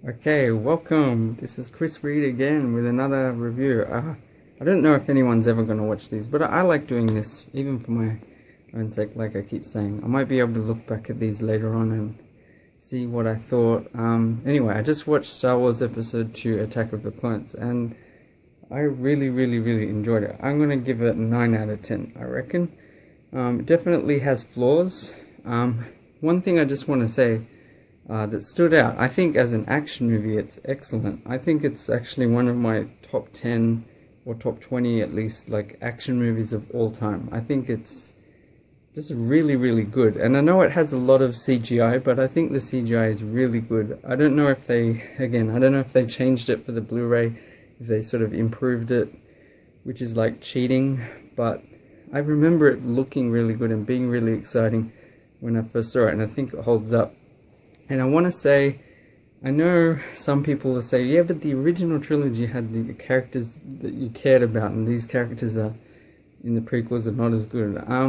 Okay, welcome. This is Chris Reed again with another review. I don't know if anyone's ever going to watch these, but I like doing this even for my own sake, like I keep saying. I might be able to look back at these later on and see what I thought. Anyway, I just watched Star Wars Episode 2, Attack of the Clones, and I really enjoyed it. I'm going to give it 9 out of 10, I reckon. It definitely has flaws. One thing I just want to say that stood out, I think as an action movie it's excellent. I think it's actually one of my top 10 or top 20 at least, like, action movies of all time. I think it's just really good, and I know it has a lot of CGI, but I think the CGI is really good. I don't know if they changed it for the Blu-ray, if they sort of improved it, which is like cheating, but I remember it looking really good and being really exciting when I first saw it, and I think it holds up. And I want to say, I know some people will say, yeah, but the original trilogy had the characters that you cared about, and these characters are in the prequels are not as good. I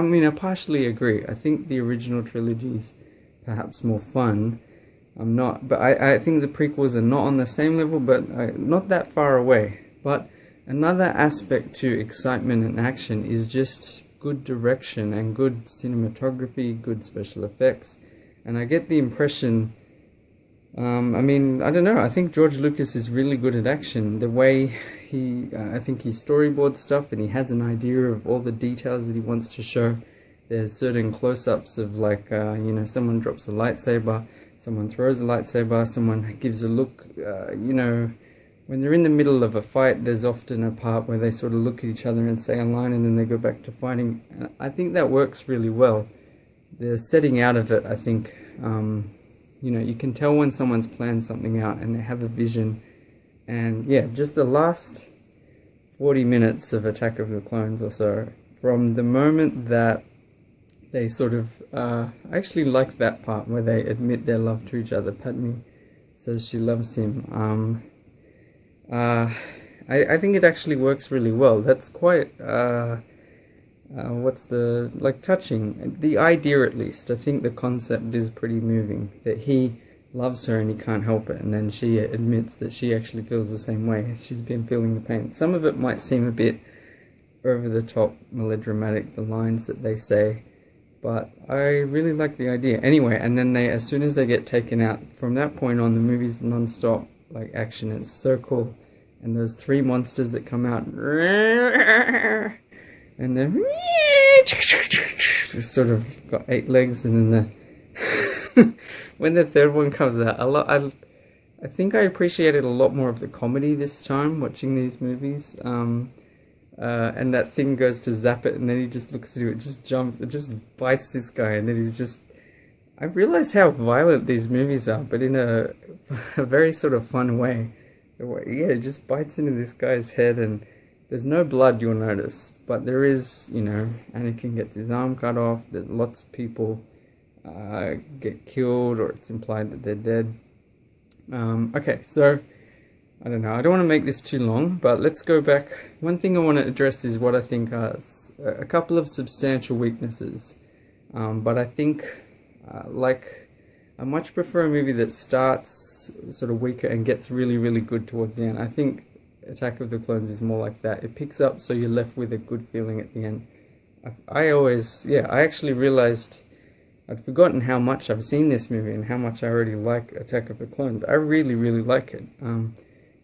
mean, I partially agree. I think the original trilogy is perhaps more fun. But I think the prequels are not on the same level, but not that far away. But another aspect to excitement and action is just good direction and good cinematography, good special effects. And I get the impression, I mean, I don't know, I think George Lucas is really good at action. The way I think he storyboards stuff and he has an idea of all the details that he wants to show. There's certain close-ups of, like, someone drops a lightsaber, someone throws a lightsaber, someone gives a look, when they're in the middle of a fight, there's often a part where they sort of look at each other and say a line and then they go back to fighting. And I think that works really well. The setting out of it, I think, you can tell when someone's planned something out and they have a vision. And yeah, just the last 40 minutes of Attack of the Clones or so, from the moment that they sort of, I actually like that part where they admit their love to each other. Padme says she loves him. I think it actually works really well. That's quite, touching. The idea, at least, I think the concept is pretty moving, that he loves her and he can't help it, and then she admits that she actually feels the same way. She's been feeling the pain. Some of it might seem a bit over the top, melodramatic, the lines that they say, but I really like the idea. Anyway, and then as soon as they get taken out, from that point on, the movie's non-stop, like, action. It's so cool. And those 3 monsters that come out, and then just sort of got 8 legs, and then when the third one comes out, I think I appreciated a lot more of the comedy this time watching these movies. And that thing goes to zap it, and then he just looks at it, just jumps, it just bites this guy, and then he's just... I realize how violent these movies are, but in a very sort of fun way. Yeah, it just bites into this guy's head, and there's no blood, you'll notice, but there is, Anakin gets his arm cut off, there's lots of people get killed, or it's implied that they're dead. Okay, so, I don't know, I don't want to make this too long, but let's go back. One thing I want to address is what I think are a couple of substantial weaknesses, but I think, I much prefer a movie that starts sort of weaker and gets really good towards the end. I think Attack of the Clones is more like that. It picks up so you're left with a good feeling at the end. I actually realized I'd forgotten how much I've seen this movie and how much I already like Attack of the Clones. I really like it.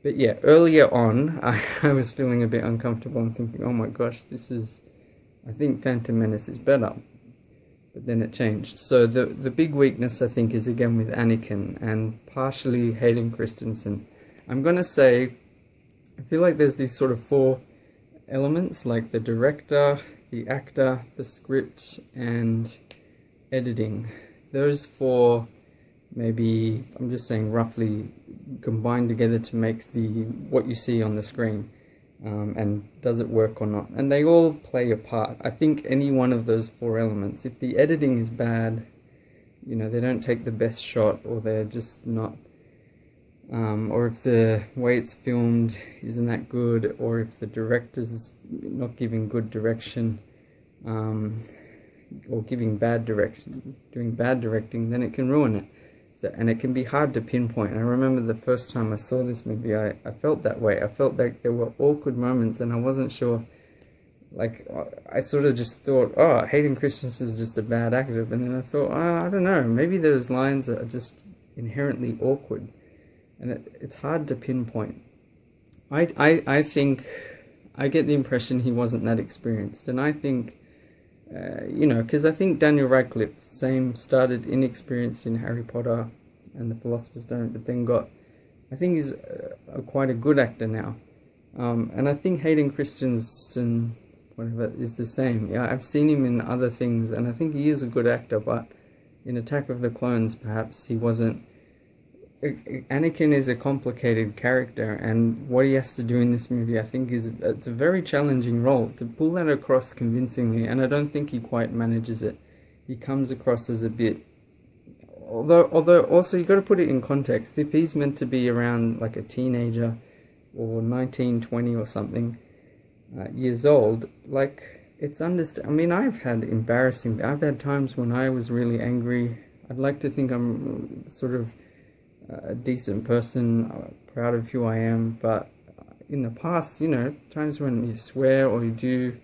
But yeah, earlier on, I was feeling a bit uncomfortable and thinking, oh my gosh, I think Phantom Menace is better. But then it changed. So the big weakness, I think, is again with Anakin and partially Hayden Christensen. I'm going to say, I feel like there's these sort of 4 elements, like the director, the actor, the script, and editing. Those 4, maybe, I'm just saying roughly, combine together to make what you see on the screen. And does it work or not? And they all play a part. I think any one of those 4 elements, if the editing is bad, they don't take the best shot, or they're just not, or if the way it's filmed isn't that good, or if the director's not giving good direction, or giving bad direction, doing bad directing, then it can ruin it. So, and it can be hard to pinpoint. I remember the first time I saw this movie, I felt that way. I felt like there were awkward moments and I wasn't sure. Like, I sort of just thought, oh, Hayden Christensen is just a bad actor. But then I thought, oh, I don't know, maybe those lines are just inherently awkward. And it's hard to pinpoint. I think, I get the impression he wasn't that experienced. And I think, you know, because I think Daniel Radcliffe, started inexperienced in Harry Potter and the Philosopher's Stone, but then I think he's quite a good actor now. And I think Hayden Christensen, whatever, is the same. Yeah, I've seen him in other things, and I think he is a good actor, but in Attack of the Clones, perhaps he wasn't. Anakin is a complicated character, and what he has to do in this movie, I think, it's a very challenging role to pull that across convincingly, and I don't think he quite manages it. He comes across as a bit, although also you got to put it in context. If he's meant to be around like a teenager or 19, 20 or something years old, like, it's I mean, I've had times when I was really angry. I'd like to think I'm sort of a decent person, proud of who I am, but in the past, you know, times when you swear or you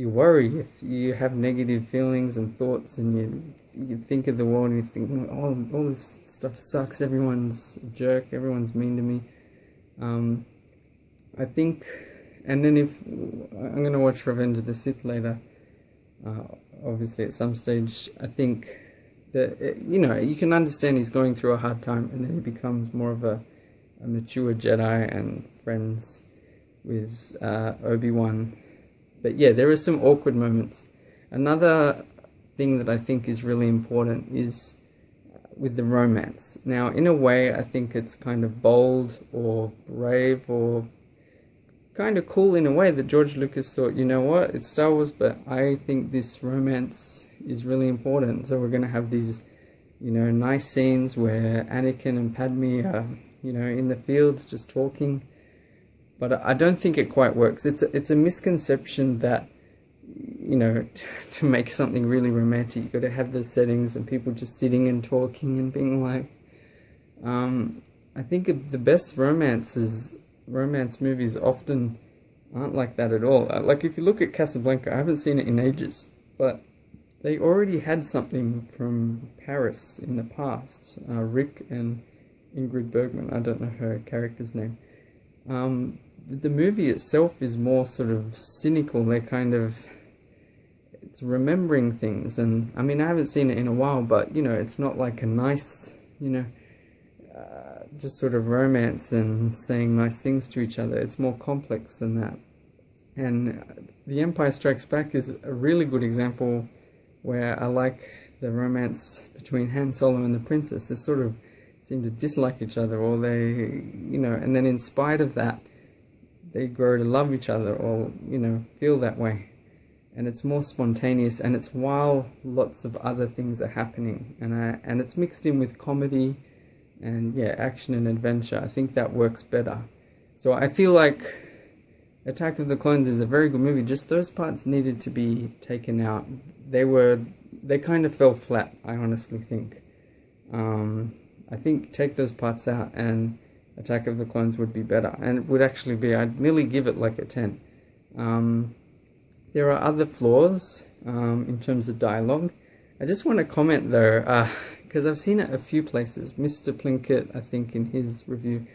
worry, if you have negative feelings and thoughts, and you think of the world and you think, oh, all this stuff sucks, everyone's a jerk, everyone's mean to me. I think, and then if I'm going to watch Revenge of the Sith later, obviously at some stage, I think that, you know, you can understand he's going through a hard time, and then he becomes more of a mature Jedi and friends with Obi-Wan. But yeah, there are some awkward moments. Another thing that I think is really important is with the romance. Now, in a way, I think it's kind of bold or brave or kind of cool in a way that George Lucas thought, you know what, it's Star Wars, but I think this romance is really important. So we're going to have these, you know, nice scenes where Anakin and Padme are, you know, in the fields just talking. But I don't think it quite works. It's a misconception that, you know, to make something really romantic, you've got to have the settings and people just sitting and talking and being like, I think the best romance movies often aren't like that at all. Like, if you look at Casablanca, I haven't seen it in ages, but they already had something from Paris in the past. Rick and Ingrid Bergman, I don't know her character's name. The movie itself is more sort of cynical. It's remembering things, and I mean, I haven't seen it in a while, but, you know, it's not like a nice, you know, just sort of romance and saying nice things to each other. It's more complex than that. And The Empire Strikes Back is a really good example where I like the romance between Han Solo and the princess. They sort of seem to dislike each other, or they, you know, and then in spite of that, they grow to love each other, or, you know, feel that way. And it's more spontaneous, and it's while lots of other things are happening, and it's mixed in with comedy and, yeah, action and adventure. I think that works better. So I feel like Attack of the Clones is a very good movie. Just those parts needed to be taken out. They kind of fell flat, I honestly think. I think take those parts out and Attack of the Clones would be better. And it would actually be, I'd nearly give it like a 10. There are other flaws in terms of dialogue. I just want to comment though, because I've seen it a few places. Mr. Plinkett, I think, in his review,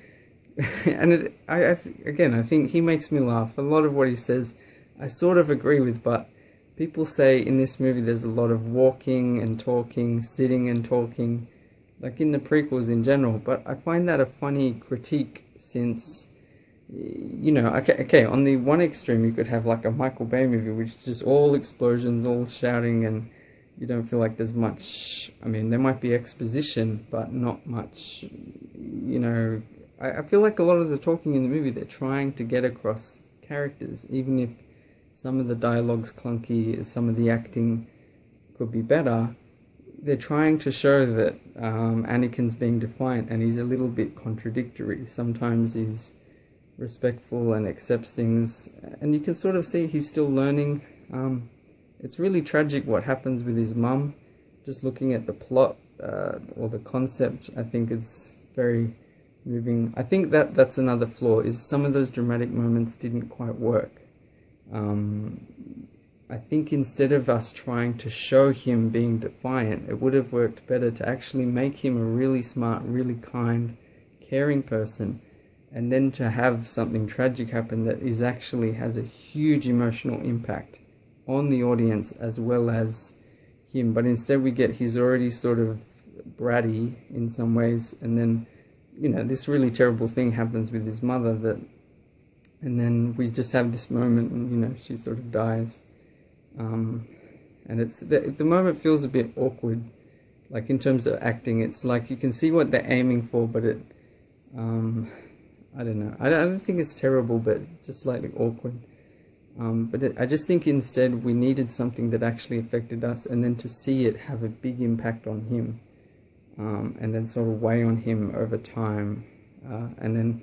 and I think he makes me laugh. A lot of what he says, I sort of agree with, but people say in this movie there's a lot of walking and talking, sitting and talking, like in the prequels in general. But I find that a funny critique, since, you know, okay, on the one extreme you could have like a Michael Bay movie, which is just all explosions, all shouting, and you don't feel like there's much. I mean, there might be exposition, but not much, you know. I feel like a lot of the talking in the movie, they're trying to get across characters, even if some of the dialogue's clunky, some of the acting could be better. They're trying to show that Anakin's being defiant, and he's a little bit contradictory. Sometimes he's respectful and accepts things, and you can sort of see he's still learning. It's really tragic what happens with his mum. Just looking at the plot, or the concept, I think is very moving. I think that's another flaw, is some of those dramatic moments didn't quite work. I think instead of us trying to show him being defiant, it would have worked better to actually make him a really smart, really kind, caring person, and then to have something tragic happen that is actually has a huge emotional impact on the audience as well as him. But instead we get he's already sort of bratty in some ways, and then, you know, this really terrible thing happens with his mother, and then we just have this moment and, you know, she sort of dies. And it's the moment feels a bit awkward, like in terms of acting. It's like you can see what they're aiming for, but it I don't know, I don't think it's terrible, but just slightly awkward. I just think instead we needed something that actually affected us, and then to see it have a big impact on him, and then sort of weigh on him over time, and then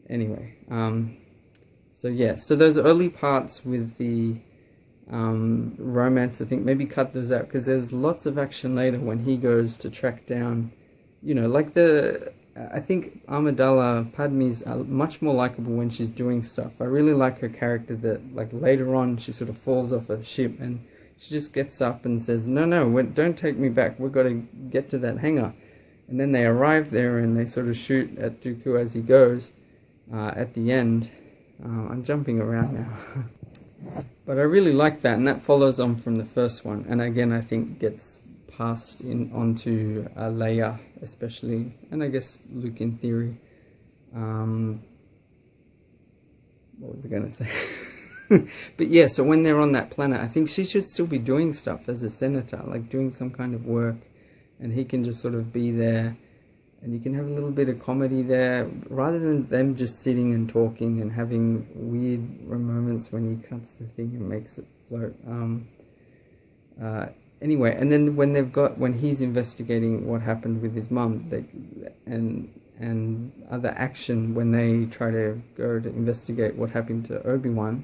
anyway, so yeah, so those early parts with the romance, I think maybe cut those out, because there's lots of action later when he goes to track down, you know, like I think Amidala Padme's much more likable when she's doing stuff. I really like her character, that like later on she sort of falls off a ship and she just gets up and says, no, don't take me back, we've got to get to that hangar. And then they arrive there and they sort of shoot at Dooku as he goes at the end. I'm jumping around now. But I really like that, and that follows on from the first one, and again I think gets passed onto Leia especially, and I guess Luke in theory. What was I going to say? But yeah, so when they're on that planet, I think she should still be doing stuff as a senator, like doing some kind of work, and he can just sort of be there, and you can have a little bit of comedy there, rather than them just sitting and talking and having weird moments when he cuts the thing and makes it float. Anyway, and then when he's investigating what happened with his mum, and other action when they try to go to investigate what happened to Obi-Wan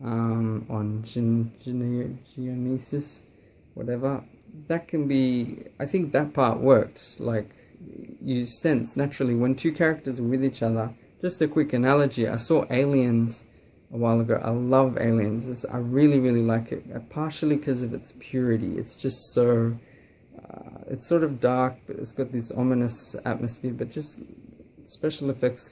on Geonosis, whatever, that can be, I think that part works. Like, you sense naturally when two characters are with each other. Just a quick analogy, I saw Aliens a while ago. I love Aliens. I really, really like it, partially because of its purity. It's just so, it's sort of dark, but it's got this ominous atmosphere, but just special effects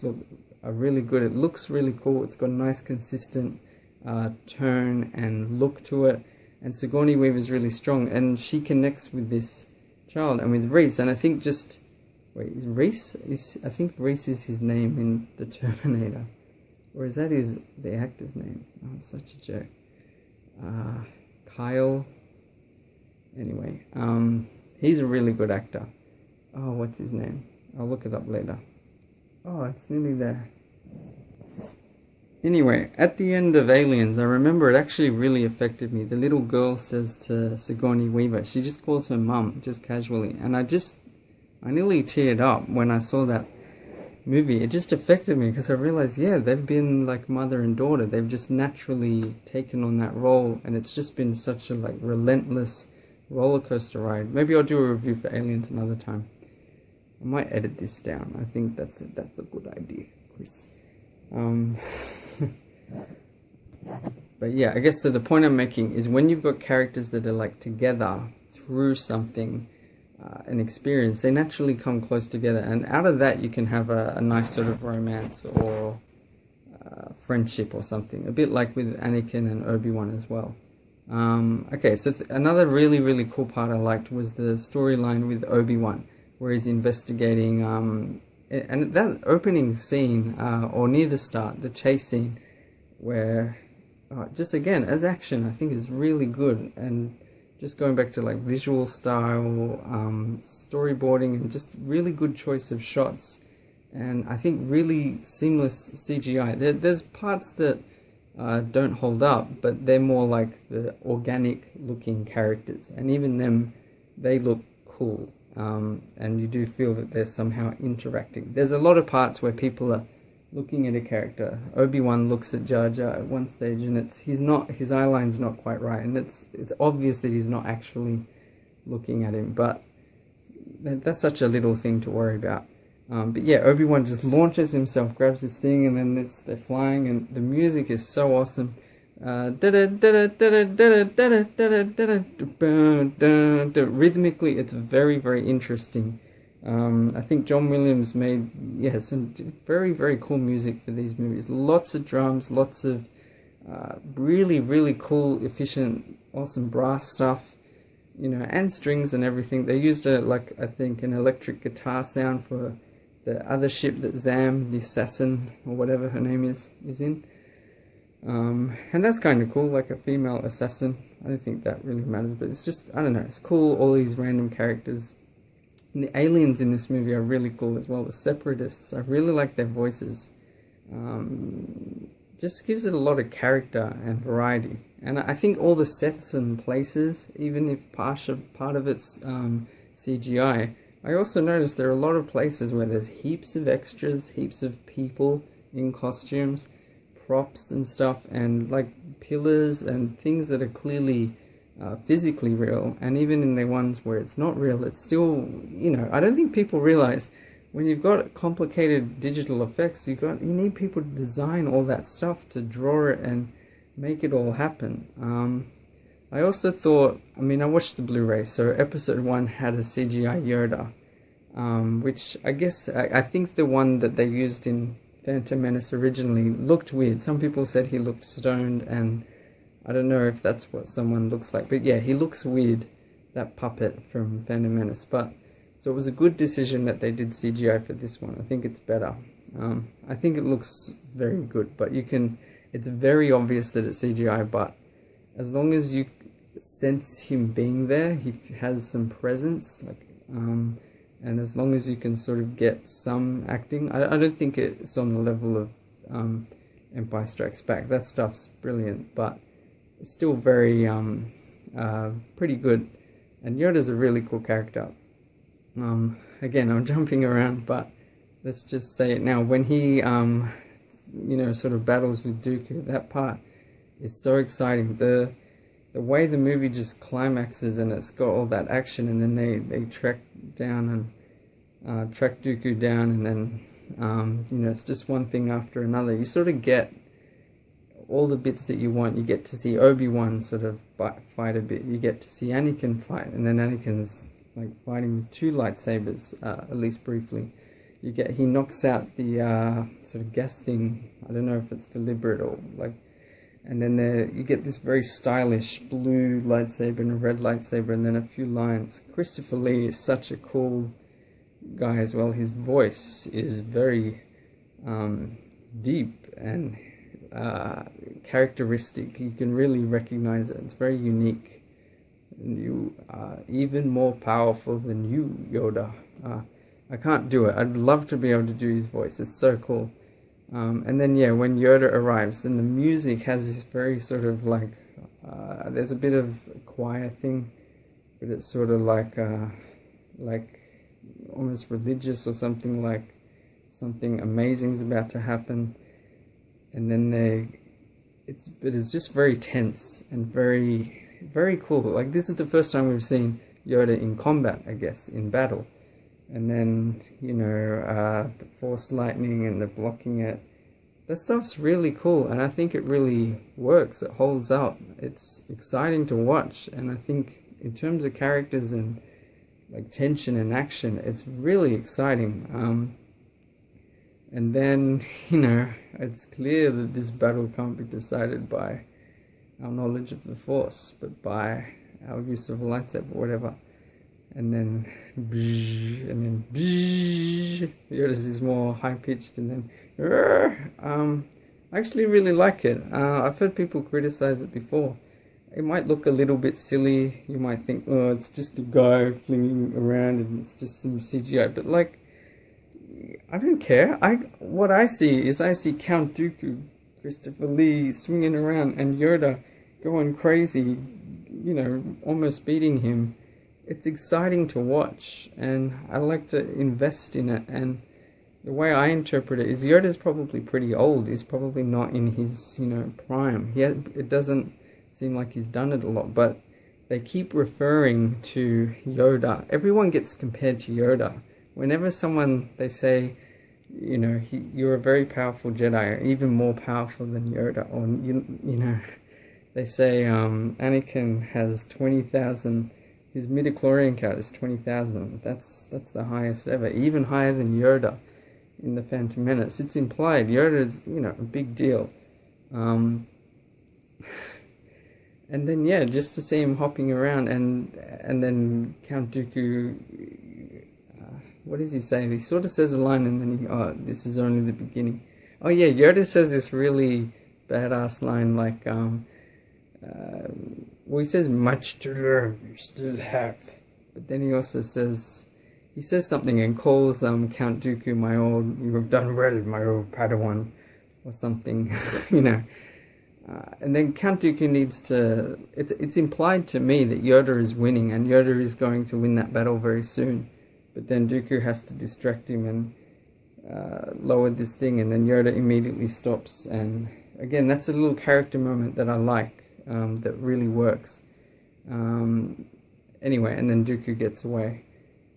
are really good. It looks really cool. It's got a nice consistent tone and look to it, and Sigourney Weaver is really strong, and she connects with this child and with Reese. And I think just wait, I think Reese is his name in The Terminator, or is that the actor's name? Oh, I'm such a jerk. Kyle. Anyway, he's a really good actor. Oh, what's his name? I'll look it up later. Oh, it's nearly there. Anyway, at the end of Aliens, I remember it actually really affected me. The little girl says to Sigourney Weaver, she just calls her mum, just casually, and I nearly teared up when I saw that movie. It just affected me because I realized, yeah, they've been like mother and daughter. They've just naturally taken on that role, and it's just been such a like relentless roller coaster ride. Maybe I'll do a review for Aliens another time. I might edit this down. I think that's a good idea, Chris. But yeah, I guess so. The point I'm making is when you've got characters that are like together through something, an experience, they naturally come close together, and out of that you can have a nice sort of romance or friendship or something, a bit like with Anakin and Obi-Wan as well. Okay, so another really, really cool part I liked was the storyline with Obi-Wan, where he's investigating, and that opening scene, or near the start, the chase scene, where just again as action, I think is really good, and just going back to like visual style, storyboarding, and just really good choice of shots, and I think really seamless CGI. There's parts that don't hold up, but they're more like the organic looking characters, and even them, they look cool, and you do feel that they're somehow interacting. There's a lot of parts where people are looking at a character. Obi-Wan looks at Jar Jar at one stage, and his eye line's not quite right, and it's obvious that he's not actually looking at him, but that's such a little thing to worry about. But yeah, Obi-Wan just launches himself, grabs his thing, and then they're flying, and the music is so awesome. Rhythmically, it's very, very interesting. I think John Williams made some very, very cool music for these movies. Lots of drums, lots of really, really cool, efficient, awesome brass stuff, and strings and everything. They used I think an electric guitar sound for the other ship that Zam, the assassin, or whatever her name is in. And that's kind of cool, like a female assassin. I don't think that really matters, but it's just, I don't know, it's cool, all these random characters. And the aliens in this movie are really cool as well, the separatists. I really like their voices. Just gives it a lot of character and variety. And I think all the sets and places, even if part of it's CGI, I also noticed there are a lot of places where there's heaps of extras, heaps of people in costumes, props and stuff, and like pillars and things that are clearly physically real. And even in the ones where it's not real, it's still, I don't think people realize when you've got complicated digital effects, you need people to design all that stuff to draw it and make it all happen. I also thought, I watched the Blu-ray, so episode 1 had a CGI Yoda, which I guess, I think the one that they used in Phantom Menace originally looked weird. Some people said he looked stoned, and I don't know if that's what someone looks like, but yeah, he looks weird, that puppet from Phantom Menace. But so it was a good decision that they did CGI for this one. I think it's better. I think it looks very good, but it's very obvious that it's CGI, but as long as you sense him being there, he has some presence, and as long as you can sort of get some acting, I don't think it's on the level of Empire Strikes Back. That stuff's brilliant, but it's still very pretty good. And Yoda's a really cool character. Again, I'm jumping around, but let's just say it now. When he sort of battles with Dooku, that part is so exciting. The way the movie just climaxes, and it's got all that action, and then they track down and track Dooku down, and then it's just one thing after another. You sort of get all the bits that you want. You get to see Obi-Wan sort of fight a bit. You get to see Anakin fight, and then Anakin's like fighting with 2 lightsabers, at least briefly. He knocks out the sort of gas thing. I don't know if it's deliberate or and then you get this very stylish blue lightsaber and a red lightsaber, and then a few lines. Christopher Lee is such a cool guy as well. His voice is very deep and characteristic. You can really recognize it. It's very unique. And you are even more powerful than you, Yoda. I can't do it. I'd love to be able to do his voice. It's so cool. And then when Yoda arrives, and the music has this very sort of there's a bit of a choir thing, but it's sort of like almost religious or something, like something amazing is about to happen. And then it's just very tense and very, very cool. Like, this is the first time we've seen Yoda in combat, I guess, in battle. And then, the force lightning and the blocking it. That stuff's really cool, and I think it really works. It holds up. It's exciting to watch, and I think in terms of characters and tension and action, it's really exciting. And then, it's clear that this battle can't be decided by our knowledge of the Force, but by our use of a lightsaber or whatever. And then, Yoda's is more high-pitched, and then, I actually really like it. I've heard people criticize it before. It might look a little bit silly. You might think, oh, it's just a guy flinging around and it's just some CGI. But I don't care. What I see Count Dooku, Christopher Lee swinging around, and Yoda going crazy, almost beating him. It's exciting to watch, and I like to invest in it. And the way I interpret it is Yoda's probably pretty old. He's probably not in his, prime. It doesn't seem like he's done it a lot, but they keep referring to Yoda. Everyone gets compared to Yoda. Whenever they say, you know, you're a very powerful Jedi, even more powerful than Yoda, or you know, they say Anakin has 20,000. His midichlorian count is 20,000. That's the highest ever, even higher than Yoda in the Phantom Menace. It's implied Yoda is, you know, a big deal. And then yeah, just to see him hopping around, and then Count Dooku, what does he say? He sort of says a line, and then this is only the beginning. Oh yeah, Yoda says this really badass line, like well, he says, much to learn you still have. But then he also says, something and calls Count Dooku, you have done well, my old Padawan, or something, you know. And then Count Dooku needs to, it's implied to me that Yoda is winning, and Yoda is going to win that battle very soon. But then Dooku has to distract him and lower this thing, and then Yoda immediately stops. And again, that's a little character moment that I like. That really works. Anyway, and then Dooku gets away,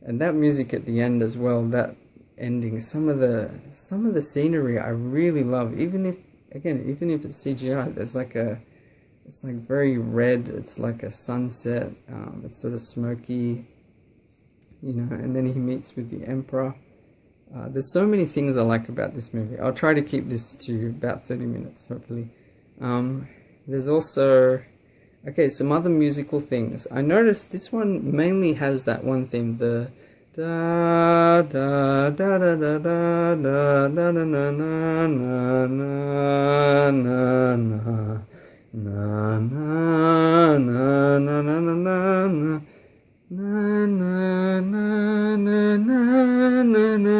and that music at the end as well. That ending, some of the scenery I really love. Even if it's CGI, there's it's like very red. It's like a sunset. It's sort of smoky, you know. And then he meets with the Emperor. There's so many things I like about this movie. I'll try to keep this to about 30 minutes, hopefully. There's also, some other musical things. I noticed this one mainly has that one theme, the da da da da da da da da na na na na na na na na na na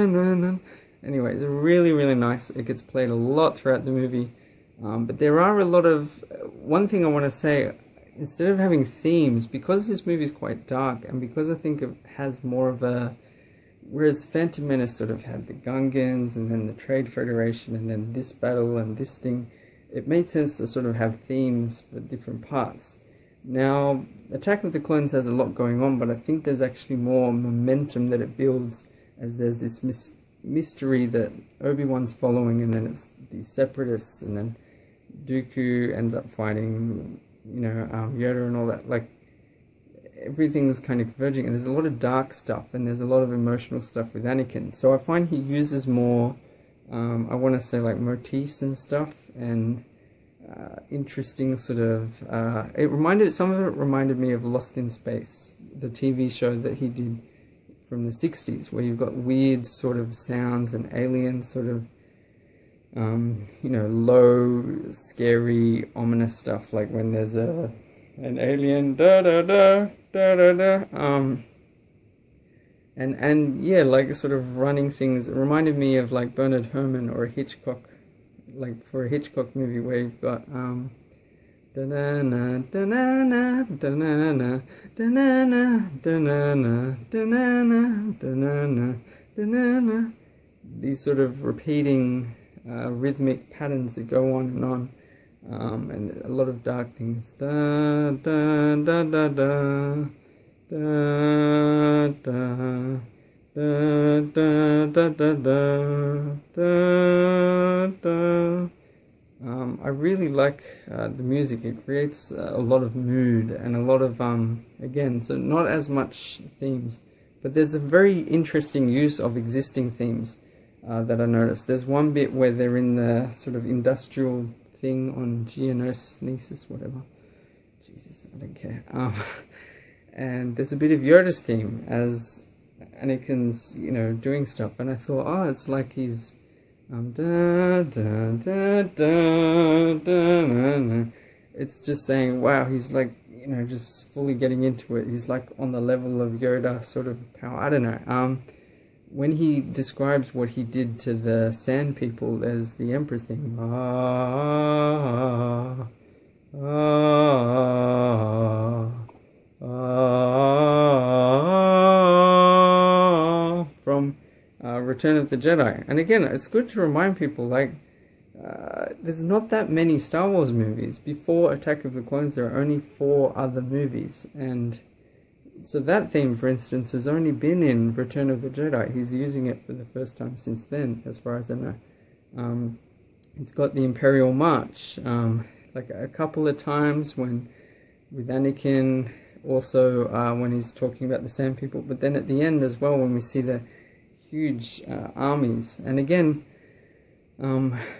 na na. Anyway, it's really, really nice. It gets played a lot throughout the movie. But there are a lot of... One thing I want to say, instead of having themes, because this movie is quite dark, and because I think it has more of a... Whereas Phantom Menace sort of had the Gungans, and then the Trade Federation, and then this battle, and this thing, it made sense to sort of have themes for different parts. Now, Attack of the Clones has a lot going on, but I think there's actually more momentum that it builds, as there's this mystery that Obi-Wan's following, and then it's the Separatists, and then Dooku ends up fighting, you know, Yoda and all that. Like, everything's kind of converging, and there's a lot of dark stuff, and there's a lot of emotional stuff with Anakin. So I find he uses more, I want to say, like, motifs and stuff, and interesting sort of, some of it reminded me of Lost in Space, the TV show that he did from the 60s, where you've got weird sort of sounds and alien sort of, you know, low, scary, ominous stuff, like when there's an alien, da da da da da da, and yeah, like sort of running things. It reminded me of like Bernard Herrmann or a Hitchcock, like for a Hitchcock movie where you've got da na na da na na da na na da na na da na na da na na da na na da na na, these sort of repeating rhythmic patterns that go on, and a lot of dark things. Da da da da da da da da da da da da da. I really like the music. It creates a lot of mood and a lot of again, so not as much themes, but there's a very interesting use of existing themes that I noticed. There's one bit where they're in the sort of industrial thing on Geonosis, whatever. Jesus, I don't care. And there's a bit of Yoda's theme as Anakin's, you know, doing stuff, and I thought, oh, it's like he's da, da, da, da, da. It's just saying, wow, he's like, you know, just fully getting into it. He's like on the level of Yoda sort of power. I don't know. When he describes what he did to the Sand People, there's the Emperor's thing. From Return of the Jedi. And again, it's good to remind people, like, there's not that many Star Wars movies. Before Attack of the Clones, there are only 4 other movies, and so that theme, for instance, has only been in Return of the Jedi. He's using it for the first time since then, as far as I know. It's got the Imperial March, like a couple of times when with Anakin, also when he's talking about the Sand People, but then at the end as well when we see the huge armies. And again,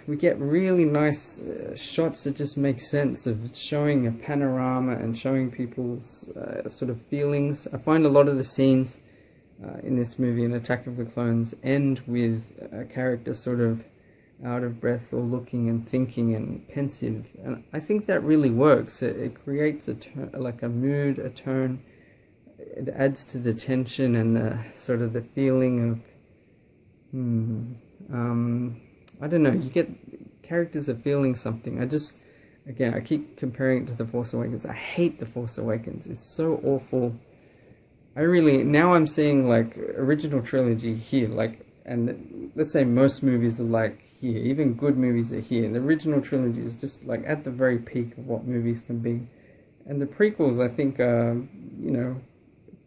we get really nice shots that just make sense of showing a panorama and showing people's sort of feelings. I find a lot of the scenes in this movie, in Attack of the Clones, end with a character sort of out of breath or looking and thinking and pensive. And I think that really works. It creates like a mood, a tone. It adds to the tension and sort of the feeling of I don't know, you get characters are feeling something. Again, I keep comparing it to The Force Awakens. I hate The Force Awakens. It's so awful. Now I'm seeing like original trilogy here, like, and let's say most movies are like here, even good movies are here. The original trilogy is just like at the very peak of what movies can be. And the prequels, I think, are,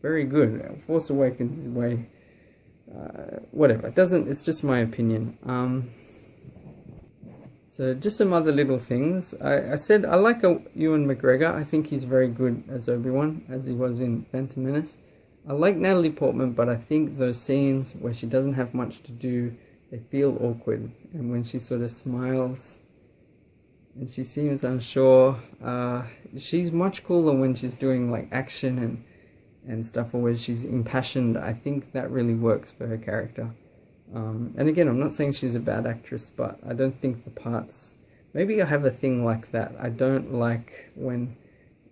very good. Force Awakens is way, whatever. It's just my opinion. So just some other little things. I said I like Ewan McGregor. I think he's very good as Obi-Wan, as he was in Phantom Menace. I like Natalie Portman, but I think those scenes where she doesn't have much to do, they feel awkward. And when she sort of smiles and she seems unsure, she's much cooler when she's doing like action and stuff, or when she's impassioned. I think that really works for her character. And again, I'm not saying she's a bad actress, but I don't think the parts... Maybe I have a thing like that. I don't like when...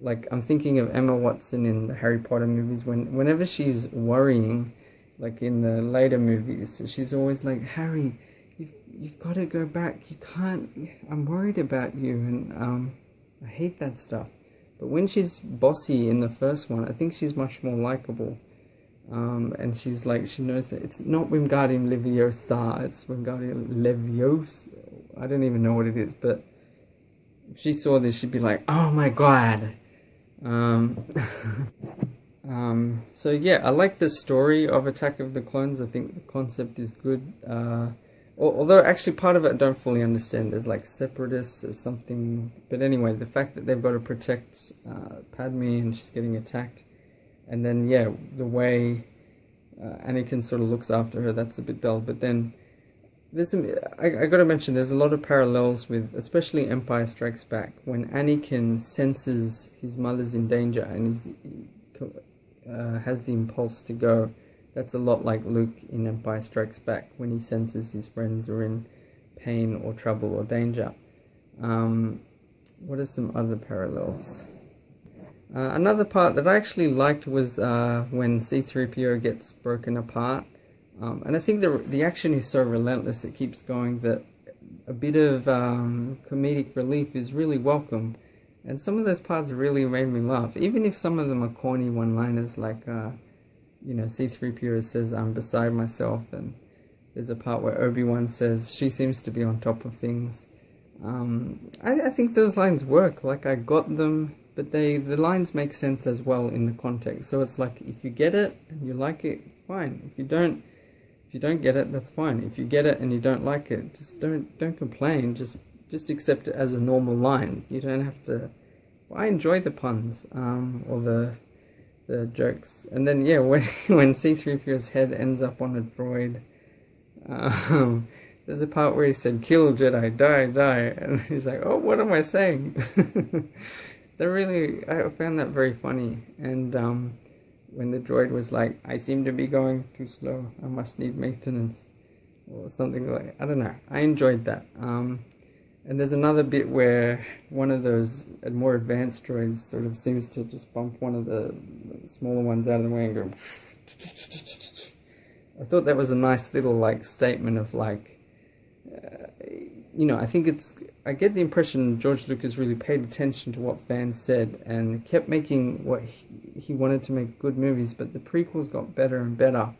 Like, I'm thinking of Emma Watson in the Harry Potter movies. Whenever she's worrying, like in the later movies, she's always like, Harry, you've got to go back. You can't... I'm worried about you. And I hate that stuff. But when she's bossy in the first one, I think she's much more likable. And she's like, she knows that it's not Wingardium Leviosa, it's Wingardium Leviosa. I don't even know what it is, but if she saw this, she'd be like, oh my god. So yeah, I like the story of Attack of the Clones. I think the concept is good. Although actually part of it I don't fully understand. There's like separatists, there's something. But anyway, the fact that they've got to protect Padme and she's getting attacked. And then, yeah, the way Anakin sort of looks after her, that's a bit dull. But then, there's some... I got to mention, there's a lot of parallels with, especially Empire Strikes Back. When Anakin senses his mother's in danger and he has the impulse to go, that's a lot like Luke in Empire Strikes Back, when he senses his friends are in pain or trouble or danger. What are some other parallels? Another part that I actually liked was when C-3PO gets broken apart. And I think the action is so relentless, it keeps going, that a bit of comedic relief is really welcome. And some of those parts really made me laugh, even if some of them are corny one-liners, like, C-3PO says, I'm beside myself, and there's a part where Obi-Wan says, she seems to be on top of things. I think those lines work, like I got them. But the lines make sense as well in the context. So it's like, if you get it and you like it, fine. If you don't get it, that's fine. If you get it and you don't like it, just don't complain. Just accept it as a normal line. You don't have to. Well, I enjoy the puns or the jokes. And then yeah, when C-3PO's head ends up on a droid, there's a part where he said, "Kill Jedi, die," and he's like, "Oh, what am I saying?" I found that very funny. And when the droid was like, I seem to be going too slow, I must need maintenance, or something like, I don't know. I enjoyed that. And there's another bit where one of those more advanced droids sort of seems to just bump one of the smaller ones out of the way and go. I thought that was a nice little like statement of like, I get the impression George Lucas really paid attention to what fans said and kept making what he wanted to make good movies, but the prequels got better and better.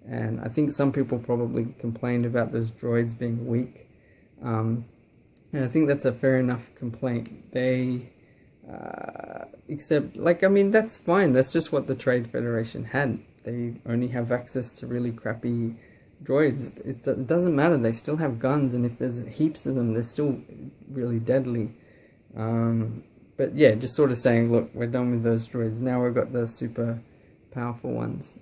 And I think some people probably complained about those droids being weak. And I think that's a fair enough complaint. They, except, like, I mean, that's fine. That's just what the Trade Federation had. They only have access to really crappy droids. It doesn't matter. They still have guns, and if there's heaps of them, they're still really deadly. But yeah, just sort of saying, look, we're done with those droids. Now we've got the super powerful ones.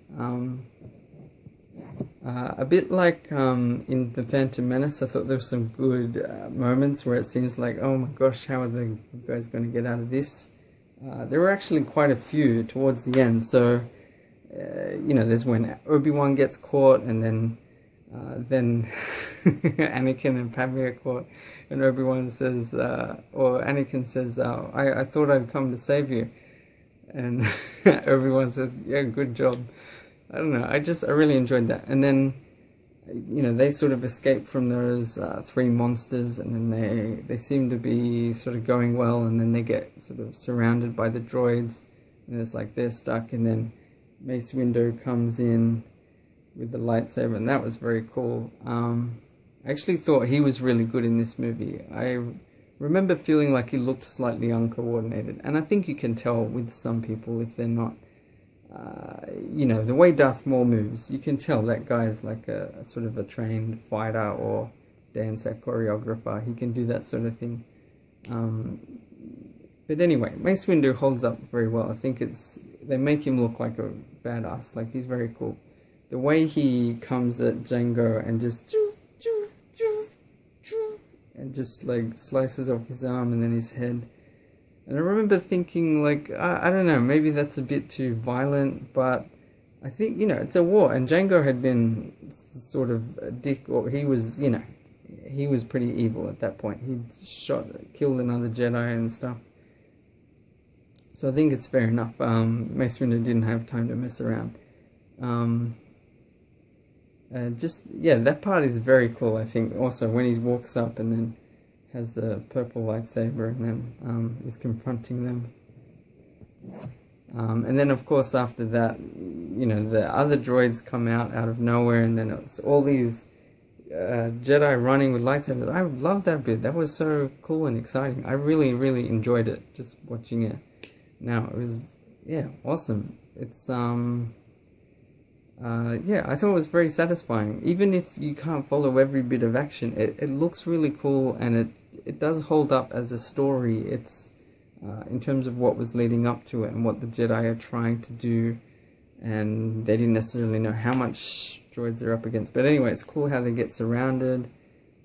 A bit like in The Phantom Menace, I thought there were some good moments where it seems like, oh my gosh, how are the guys going to get out of this? There were actually quite a few towards the end. So, you know, there's when Obi-Wan gets caught, and then Anakin and Padme are caught, and Obi-Wan says, or Anakin says, I thought I'd come to save you. And Obi-Wan says, yeah, good job. I don't know, I really enjoyed that. And then, you know, they sort of escape from those three monsters, and then they seem to be sort of going well, and then they get sort of surrounded by the droids, and it's like they're stuck, and then Mace Windu comes in with the lightsaber, and that was very cool. I actually thought he was really good in this movie. I remember feeling like he looked slightly uncoordinated, and I think you can tell with some people if they're not. You know, the way Darth Maul moves, you can tell that guy is like a sort of a trained fighter or dancer, choreographer. He can do that sort of thing. But anyway, Mace Windu holds up very well. I think they make him look like a badass. Like, he's very cool. The way he comes at Jango and just and just like slices off his arm and then his head. And I remember thinking, like, I don't know, maybe that's a bit too violent, but I think, you know, it's a war, and Jango had been sort of a dick, or he was, you know, he was pretty evil at that point. He'd killed another Jedi and stuff. So I think it's fair enough. Mace Windu didn't have time to mess around. Just, yeah, that part is very cool, I think. Also, when he walks up and then has the purple lightsaber and then is confronting them. And then, of course, after that, you know, the other droids come out of nowhere, and then it's all these Jedi running with lightsabers. I love that bit. That was so cool and exciting. I really, really enjoyed it, just watching it. Now, it was, yeah, awesome. It's, yeah, I thought it was very satisfying. Even if you can't follow every bit of action, it looks really cool, and it does hold up as a story. It's in terms of what was leading up to it and what the Jedi are trying to do, and they didn't necessarily know how much droids they're up against. But anyway, it's cool how they get surrounded,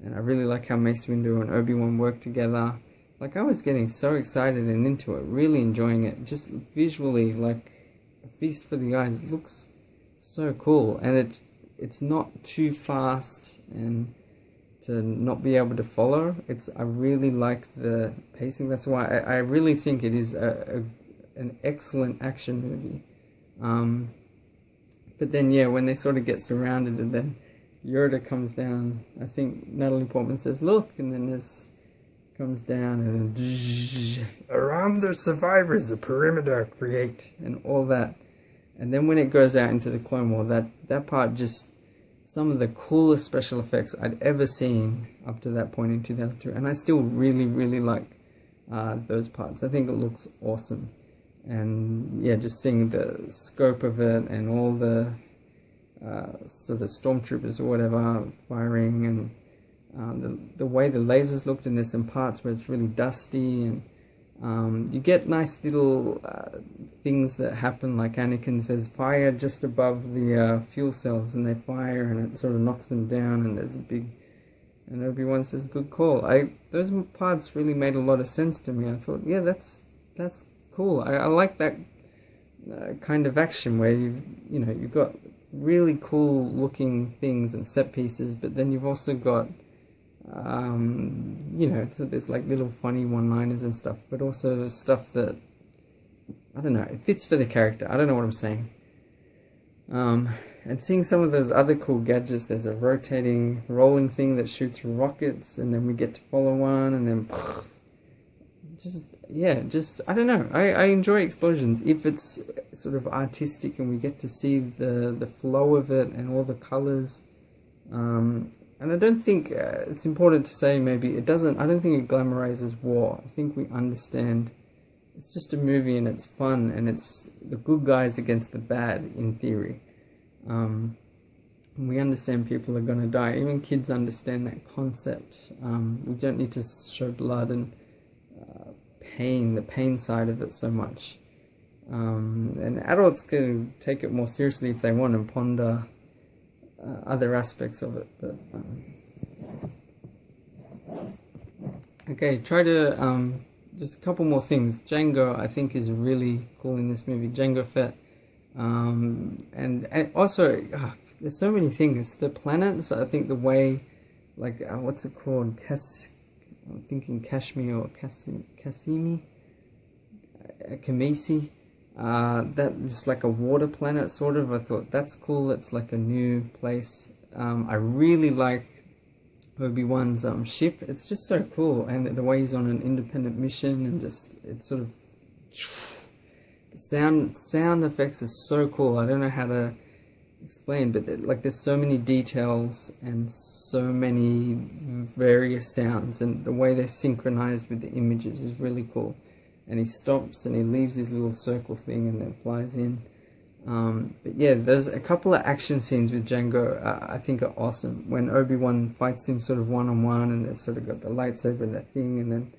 and I really like how Mace Windu and Obi-Wan work together. Like, I was getting so excited and into it, really enjoying it. Just visually, like a feast for the eyes. It looks so cool, and it's not too fast and to not be able to follow. I really like the pacing. That's why I really think it is an excellent action movie. But then, yeah, when they sort of get surrounded and then Yoda comes down, I think Natalie Portman says, look, and then this comes down, and then around the survivors, the perimeter create, and all that. And then when it goes out into the Clone War, that part, just some of the coolest special effects I'd ever seen up to that point in 2002. And I still really, really like those parts. I think it looks awesome. And yeah, just seeing the scope of it and all the sort of stormtroopers or whatever firing, and the way the lasers looked, and there's some parts where it's really dusty, and you get nice little things that happen, like Anakin says, fire just above the fuel cells, and they fire, and it sort of knocks them down, and there's a big, and Obi-Wan says, good call. Those parts really made a lot of sense to me. I thought, yeah, that's cool. I like that kind of action where you've got really cool looking things and set pieces, but then you've also got there's like little funny one-liners and stuff, but also stuff that, I don't know, it fits for the character. I don't know what I'm saying. And seeing some of those other cool gadgets, there's a rotating, rolling thing that shoots rockets, and then we get to follow one, and then I don't know. I enjoy explosions if it's sort of artistic and we get to see the flow of it and all the colors. and I don't think it's important to say maybe it doesn't. I don't think it glamorizes war. I think we understand. It's just a movie and it's fun and it's the good guys against the bad in theory. We understand people are going to die. Even kids understand that concept. We don't need to show blood and pain, the pain side of it so much. And adults can take it more seriously if they want and ponder other aspects of it. But okay, try to just a couple more things. Django, I think, is really cool in this movie. Django Fett, and also there's so many things. The planets, I think, the way, like what's it called? I'm thinking Kashmir or Kasimi, Kamisi. That just like a water planet sort of. I thought that's cool. It's like a new place. I really like Obi-Wan's ship. It's just so cool, and the way he's on an independent mission, and just it's sort of the sound effects are so cool. I don't know how to explain, but like there's so many details and so many various sounds, and the way they're synchronized with the images is really cool. And he stops and he leaves his little circle thing and then flies in. But yeah, there's a couple of action scenes with Django I think are awesome. When Obi-Wan fights him sort of one-on-one, and they sort of got the lightsaber and that thing, and then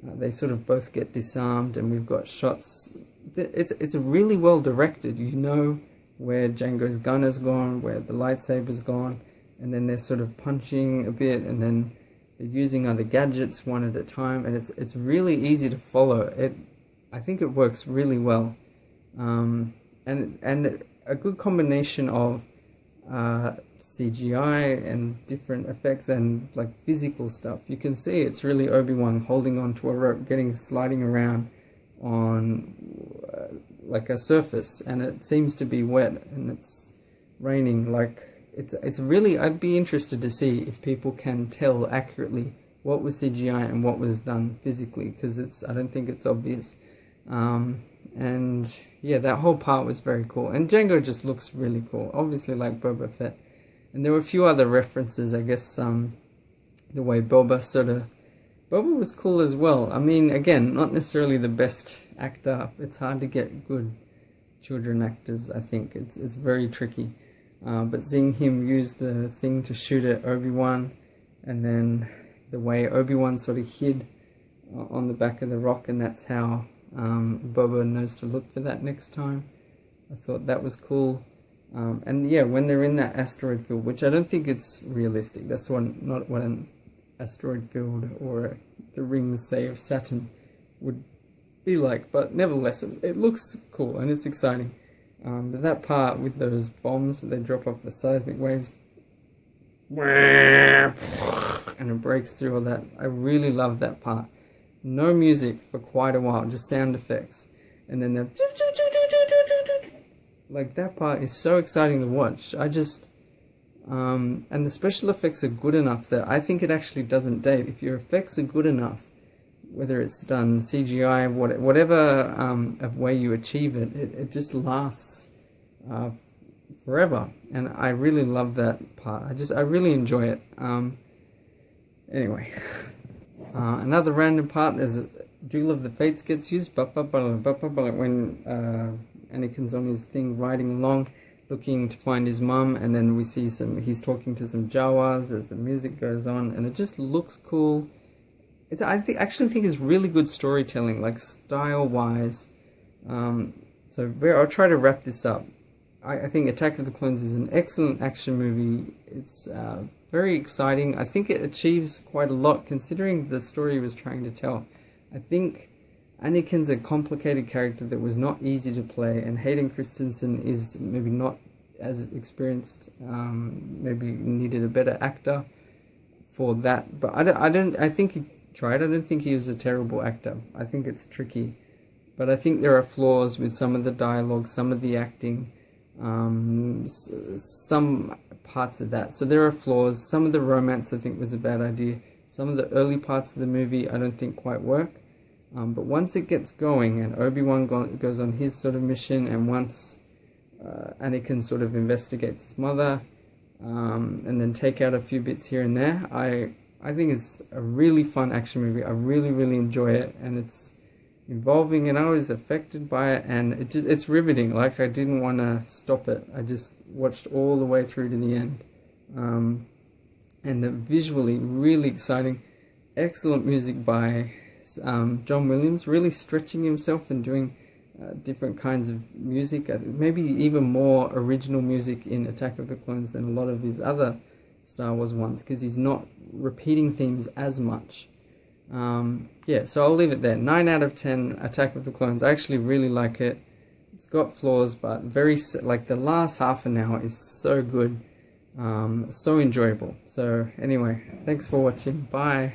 they sort of both get disarmed, and we've got shots. It's really well directed. You know where Django's gun has gone, where the lightsaber's gone, and then they're sort of punching a bit, and then they're using other gadgets one at a time, and it's really easy to follow. I think it works really well, and a good combination of CGI and different effects and like physical stuff. You can see it's really Obi-Wan holding onto a rope, sliding around on like a surface, and it seems to be wet and it's raining. Like it's really, I'd be interested to see if people can tell accurately what was CGI and what was done physically, because I don't think it's obvious. And yeah, that whole part was very cool, and Django just looks really cool, obviously like Boba Fett. And there were a few other references, I guess. The way Boba was cool as well. I mean, again, not necessarily the best actor. It's hard to get good children actors, I think. It's very tricky. But seeing him use the thing to shoot at Obi-Wan, and then the way Obi-Wan sort of hid on the back of the rock, and that's how Boba knows to look for that next time. I thought that was cool. And yeah, when they're in that asteroid field, which I don't think it's realistic. That's not what an asteroid field or the rings, say, of Saturn would be like. But nevertheless, it looks cool and it's exciting. But that part with those bombs that they drop off the seismic waves, and it breaks through all that. I really love that part. No music for quite a while, just sound effects. And then like that part is so exciting to watch. I just and the special effects are good enough that I think it actually doesn't date. If your effects are good enough, whether it's done CGI, whatever way you achieve it, it just lasts forever. And I really love that part. I really enjoy it. Anyway, another random part is Duel of the Fates gets used. When Anakin's on his thing riding along, looking to find his mum, and then we see he's talking to some Jawas as the music goes on, and it just looks cool. Actually think it's really good storytelling, like style-wise. So I'll try to wrap this up. I think Attack of the Clones is an excellent action movie. It's very exciting. I think it achieves quite a lot considering the story it was trying to tell. I think Anakin's a complicated character that was not easy to play, and Hayden Christensen is maybe not as experienced, maybe needed a better actor for that. But I think he tried. I don't think he was a terrible actor. I think it's tricky. But I think there are flaws with some of the dialogue, some of the acting, some parts of that. So there are flaws. Some of the romance I think was a bad idea. Some of the early parts of the movie I don't think quite work. But once it gets going and Obi-Wan goes on his sort of mission, and once Anakin sort of investigates his mother, and then take out a few bits here and there. I think it's a really fun action movie. I really enjoy it, and it's involving, and I was affected by it, and it's riveting. Like, I didn't want to stop it. I just watched all the way through to the end. And visually really exciting. Excellent music by John Williams, really stretching himself and doing different kinds of music. Maybe even more original music in Attack of the Clones than a lot of his other Star Wars ones, because he's not repeating themes as much. Yeah, so I'll leave it there. 9 out of 10, Attack of the Clones. I actually really like it. It's got flaws, but like the last half an hour is so good. So enjoyable. So anyway, thanks for watching. Bye.